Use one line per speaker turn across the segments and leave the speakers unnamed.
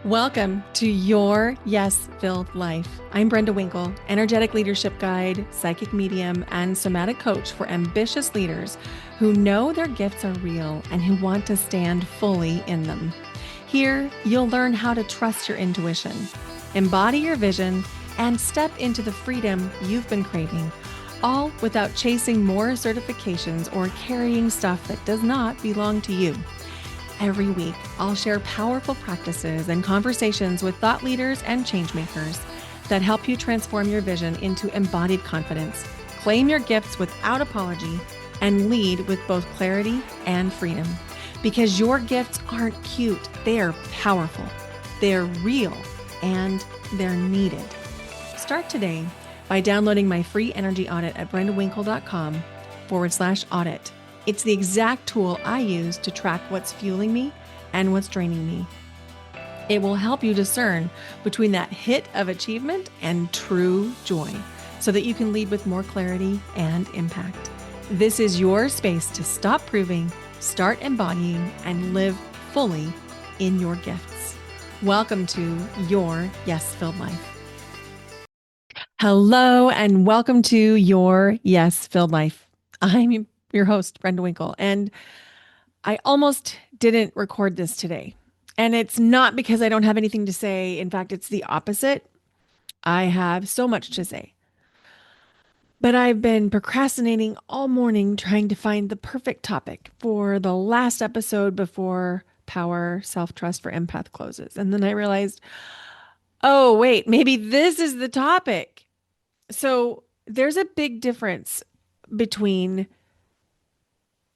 Welcome to Your Yes Filled Life. I'm Brenda Winkle, energetic leadership guide, psychic medium, and somatic coach for ambitious leaders who know their gifts are real and who want to stand fully in them. Here, you'll learn how to trust your intuition, embody your vision, and step into the freedom you've been craving, all without chasing more certifications or carrying stuff that does not belong to you. Every week, I'll share powerful practices and conversations with thought leaders and changemakers that help you transform your vision into embodied confidence, claim your gifts without apology, and lead with both clarity and freedom. Because your gifts aren't cute, they're powerful, they're real, and they're needed. Start today by downloading my free energy audit at brendawinkle.com/audit. It's the exact tool I use to track what's fueling me and what's draining me. It will help you discern between that hit of achievement and true joy so that you can lead with more clarity and impact. This is your space to stop proving, start embodying, and live fully in your gifts. Welcome to Your Yes Filled Life. Hello, and welcome to Your Yes Filled Life. I'm your host, Brenda Winkle, and I almost didn't record this today. And it's not because I don't have anything to say. In fact, it's the opposite. I have so much to say. But I've been procrastinating all morning trying to find the perfect topic for the last episode before Power Self-Trust for Empath closes. And then I realized, oh, wait, maybe this is the topic. So there's a big difference between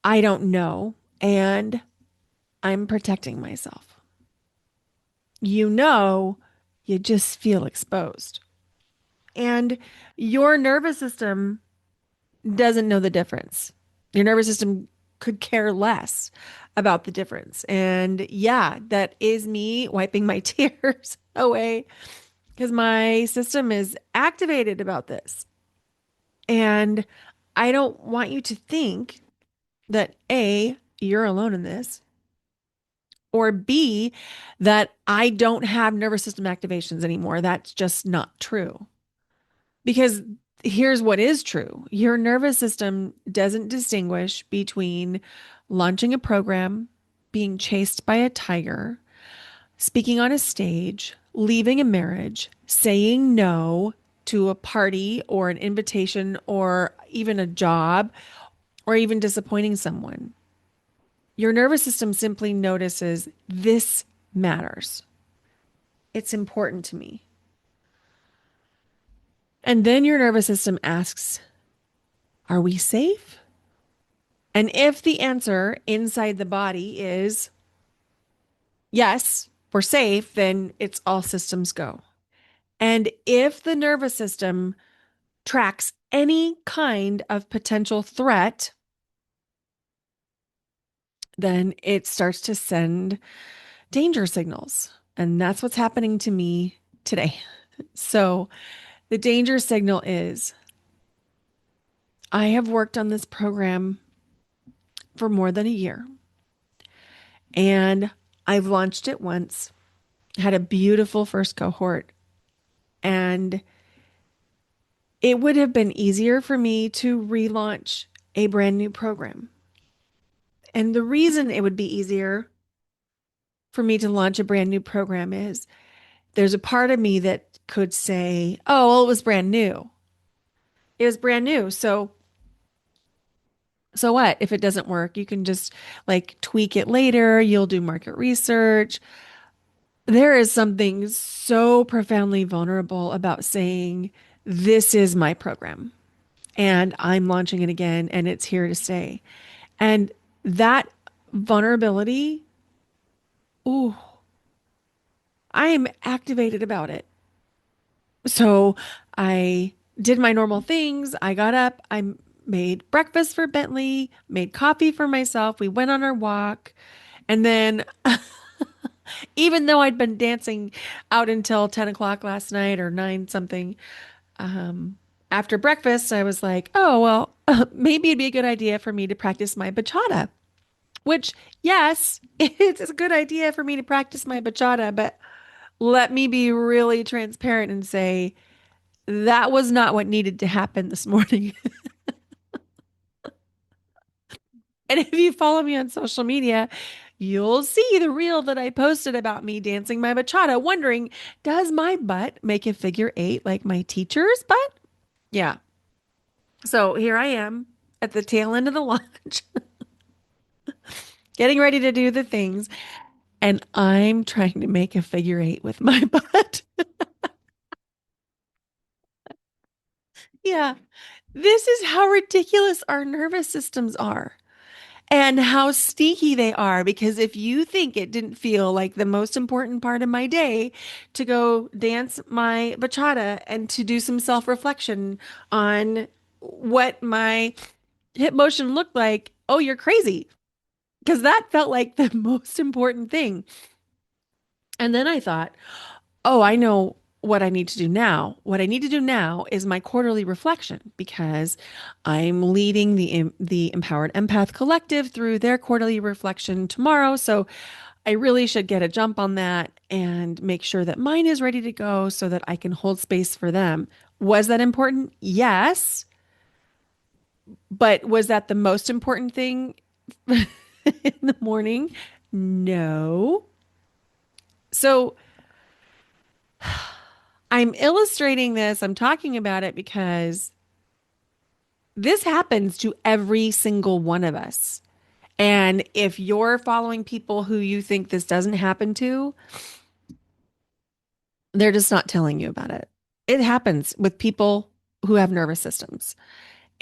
I don't know and I'm protecting myself. You know, you just feel exposed. And your nervous system doesn't know the difference. Your nervous system could care less about the difference. And yeah, that is me wiping my tears away because my system is activated about this. And I don't want you to think that A, you're alone in this, or B, that I don't have nervous system activations anymore. That's just not true. Because here's what is true. Your nervous system doesn't distinguish between launching a program, being chased by a tiger, speaking on a stage, leaving a marriage, saying no to a party or an invitation or even a job, or even disappointing someone. Your nervous system simply notices this matters. It's important to me. And then your nervous system asks, are we safe? And if the answer inside the body is yes, we're safe, then it's all systems go. And if the nervous system tracks any kind of potential threat, then it starts to send danger signals. And that's what's happening to me today. So the danger signal is I have worked on this program for more than a year. And I've launched it once, had a beautiful first cohort. And it would have been easier for me to relaunch a brand new program. And the reason it would be easier for me to launch a brand new program is there's a part of me that could say, oh, well, it was brand new. It was brand new. So what? If it doesn't work, you can just like tweak it later. You'll do market research. There is something so profoundly vulnerable about saying, this is my program and I'm launching it again and it's here to stay. And that vulnerability, ooh, I am activated about it. So I did my normal things. I got up, I made breakfast for Bentley, made coffee for myself. We went on our walk. And then even though I'd been dancing out until 10 o'clock last night or 9 something, after breakfast, I was like, oh, well, maybe it'd be a good idea for me to practice my bachata, which, yes, it's a good idea for me to practice my bachata, but let me be really transparent and say that was not what needed to happen this morning. And if you follow me on social media, you'll see the reel that I posted about me dancing my bachata, wondering, does my butt make a figure eight like my teacher's butt? Yeah. So here I am at the tail end of the launch, getting ready to do the things, and I'm trying to make a figure eight with my butt. Yeah. This is how ridiculous our nervous systems are. And how sneaky they are. Because if you think it didn't feel like the most important part of my day to go dance my bachata and to do some self-reflection on what my hip motion looked like, oh, you're crazy. Because that felt like the most important thing. And then I thought, oh, I know what I need to do now. What I need to do now is my quarterly reflection because I'm leading the Empowered Empath Collective through their quarterly reflection tomorrow. So I really should get a jump on that and make sure that mine is ready to go so that I can hold space for them. Was that important? Yes. But was that the most important thing in the morning? No. So I'm illustrating this, I'm talking about it because this happens to every single one of us. And if you're following people who you think this doesn't happen to, they're just not telling you about it. It happens with people who have nervous systems.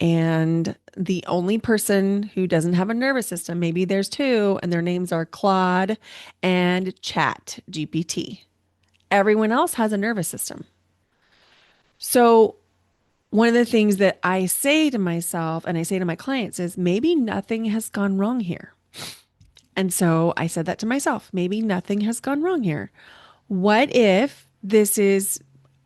And the only person who doesn't have a nervous system, maybe there's two, and their names are Claude and Chat GPT. Everyone else has a nervous system. So one of the things that I say to myself and I say to my clients is maybe nothing has gone wrong here. And so I said that to myself, maybe nothing has gone wrong here. What if this is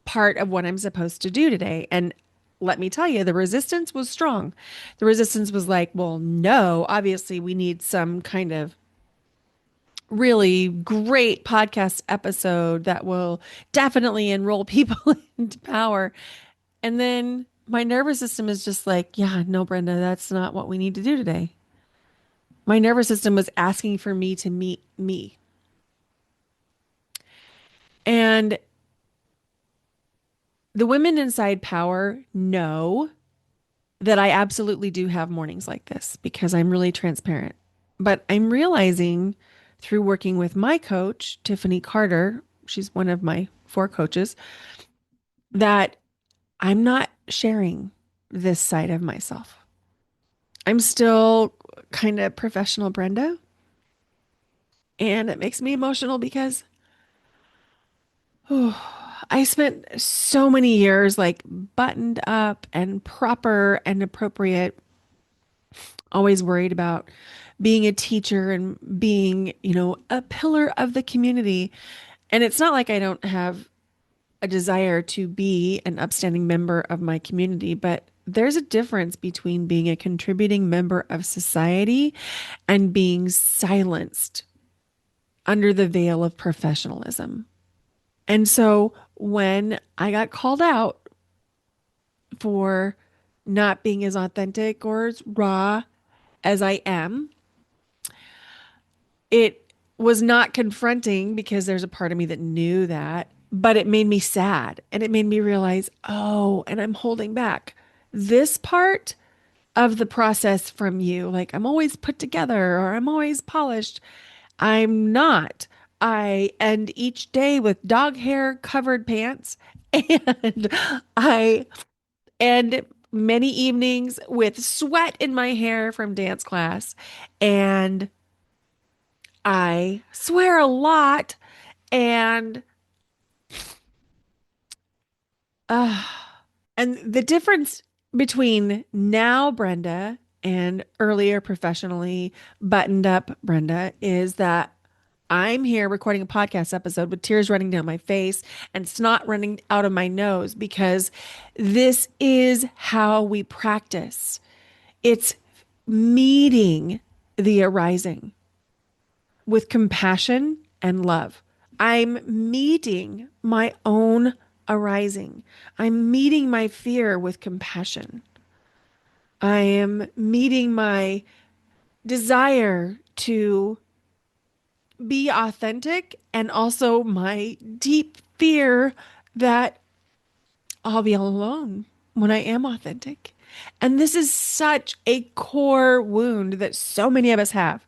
part of what I'm supposed to do today? And let me tell you, the resistance was strong. The resistance was like, well, no, obviously we need some kind of really great podcast episode that will definitely enroll people into power. And then my nervous system is just like, yeah, no, Brenda, that's not what we need to do today. My nervous system was asking for me to meet me. And the women inside power know that I absolutely do have mornings like this because I'm really transparent. But I'm realizing through working with my coach, Tiffany Carter, she's one of my four coaches, that I'm not sharing this side of myself. I'm still kind of professional Brenda. And it makes me emotional because I spent so many years like buttoned up and proper and appropriate, always worried about being a teacher and being, a pillar of the community. And it's not like I don't have a desire to be an upstanding member of my community, but there's a difference between being a contributing member of society and being silenced under the veil of professionalism. And so when I got called out for not being as authentic or as raw as I am, it was not confronting because there's a part of me that knew that, but it made me sad and it made me realize, oh, and I'm holding back this part of the process from you. Like I'm always put together or I'm always polished. I'm not. I end each day with dog hair covered pants and I end many evenings with sweat in my hair from dance class. And I swear a lot. And uh, and the difference between now Brenda and earlier professionally buttoned up Brenda is that I'm here recording a podcast episode with tears running down my face and snot running out of my nose because this is how we practice. It's meeting the arising with compassion and love. I'm meeting my own arising. I'm meeting my fear with compassion. I am meeting my desire to be authentic and also my deep fear that I'll be alone when I am authentic. And this is such a core wound that so many of us have.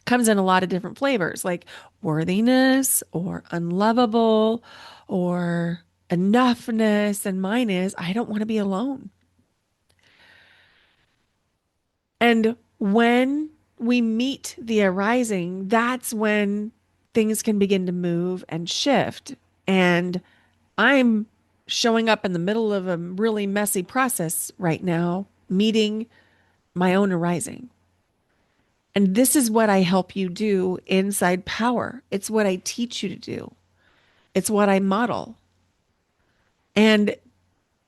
Comes in a lot of different flavors, like worthiness or unlovable or enoughness. And mine is, I don't want to be alone. And when we meet the arising, that's when things can begin to move and shift. And I'm showing up in the middle of a really messy process right now, meeting my own arising. And this is what I help you do inside power. It's what I teach you to do. It's what I model. And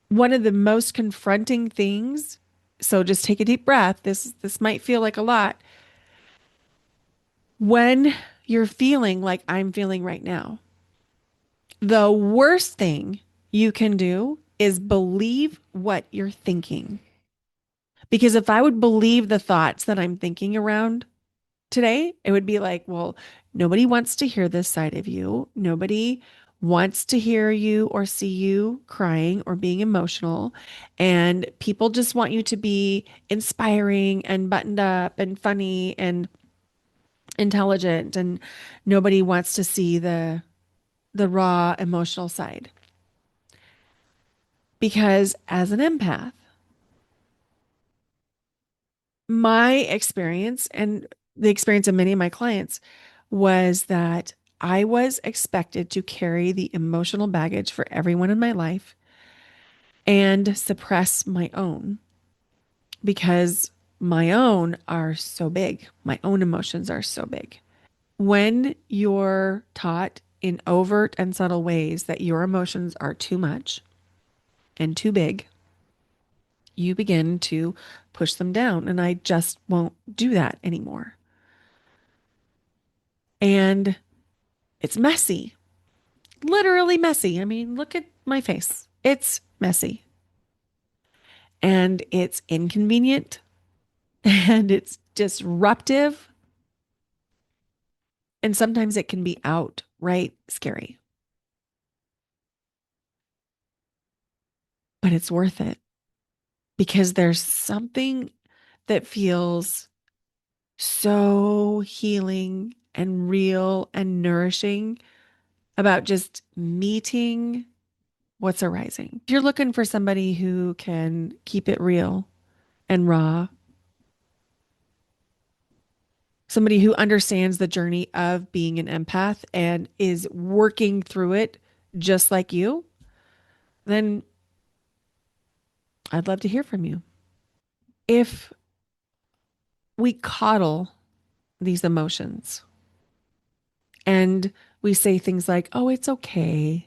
one of the most confronting things, so just take a deep breath. This might feel like a lot. When you're feeling like I'm feeling right now, the worst thing you can do is believe what you're thinking. Because if I would believe the thoughts that I'm thinking around today, it would be like, well, nobody wants to hear this side of you. Nobody wants to hear you or see you crying or being emotional. And people just want you to be inspiring and buttoned up and funny and intelligent. And nobody wants to see the raw emotional side. Because as an empath, my experience and the experience of many of my clients was that I was expected to carry the emotional baggage for everyone in my life and suppress my own because my own are so big. My own emotions are so big. When you're taught in overt and subtle ways that your emotions are too much and too big, you begin to push them down. And I just won't do that anymore. And it's messy, literally messy. I mean, look at my face. It's messy and it's inconvenient and it's disruptive. And sometimes it can be outright scary, but it's worth it because there's something that feels so healing and real and nourishing about just meeting what's arising. If you're looking for somebody who can keep it real and raw, somebody who understands the journey of being an empath and is working through it just like you, then I'd love to hear from you. If we coddle these emotions and we say things like, oh, it's okay.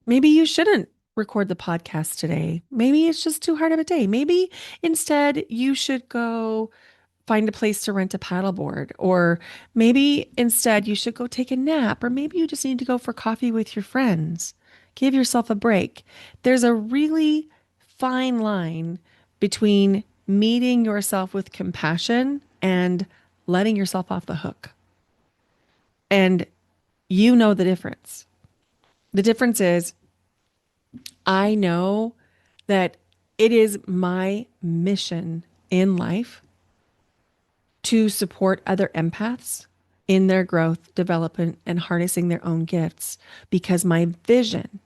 Maybe you shouldn't record the podcast today. Maybe it's just too hard of a day. Maybe instead you should go find a place to rent a paddleboard, or maybe instead you should go take a nap, or maybe you just need to go for coffee with your friends. Give yourself a break. There's a really fine line between meeting yourself with compassion and letting yourself off the hook. And you know the difference. The difference is I know that it is my mission in life to support other empaths in their growth, development, and harnessing their own gifts because my vision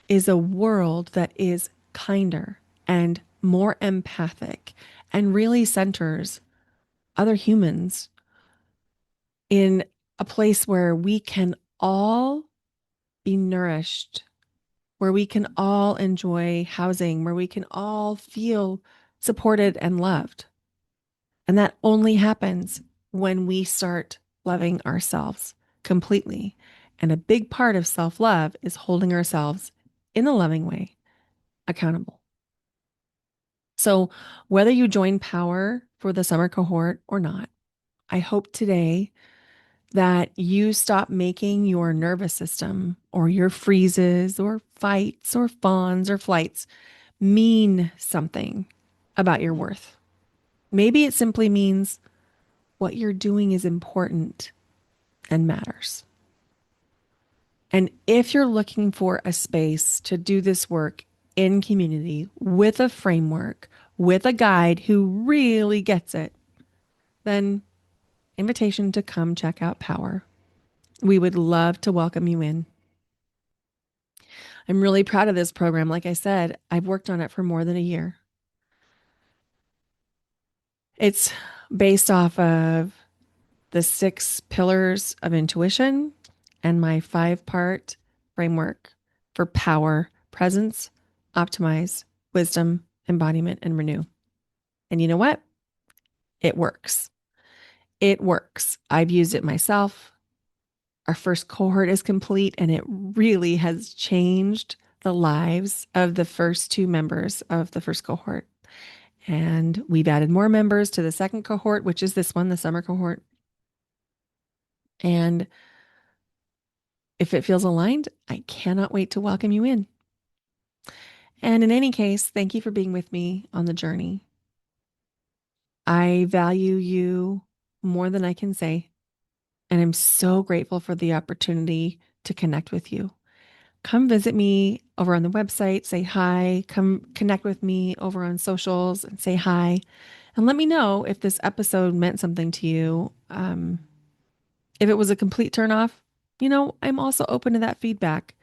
is a world that is kinder and more empathic and really centers other humans in a place where we can all be nourished, where we can all enjoy housing, where we can all feel supported and loved. And that only happens when we start loving ourselves completely. And a big part of self love is holding ourselves in a loving way accountable. So, whether you join Power for the summer cohort or not, I hope today that you stop making your nervous system or your freezes or fights or fawns or flights mean something about your worth. Maybe it simply means what you're doing is important and matters. And if you're looking for a space to do this work in community with a framework, with a guide who really gets it, then invitation to come check out Power. We would love to welcome you in. I'm really proud of this program. Like I said, I've worked on it for more than a year. It's based off of the 6 pillars of intuition and my 5-part framework for power, presence, optimize, wisdom, embodiment, and renew. And you know what? It works. It works. I've used it myself. Our first cohort is complete, and it really has changed the lives of the first 2 members of the first cohort. And we've added more members to the second cohort, which is this one, the summer cohort. And if it feels aligned, I cannot wait to welcome you in. And in any case, thank you for being with me on the journey. I value you more than I can say. And I'm so grateful for the opportunity to connect with you. Come visit me over on the website, say hi. Come connect with me over on socials and say hi. And let me know if this episode meant something to you. If it was a complete turnoff, I'm also open to that feedback.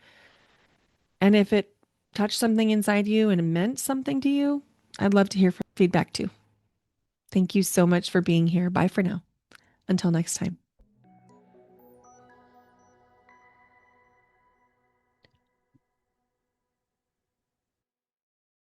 And if it touched something inside you and it meant something to you, I'd love to hear feedback too. Thank you so much for being here. Bye for now. Until next time.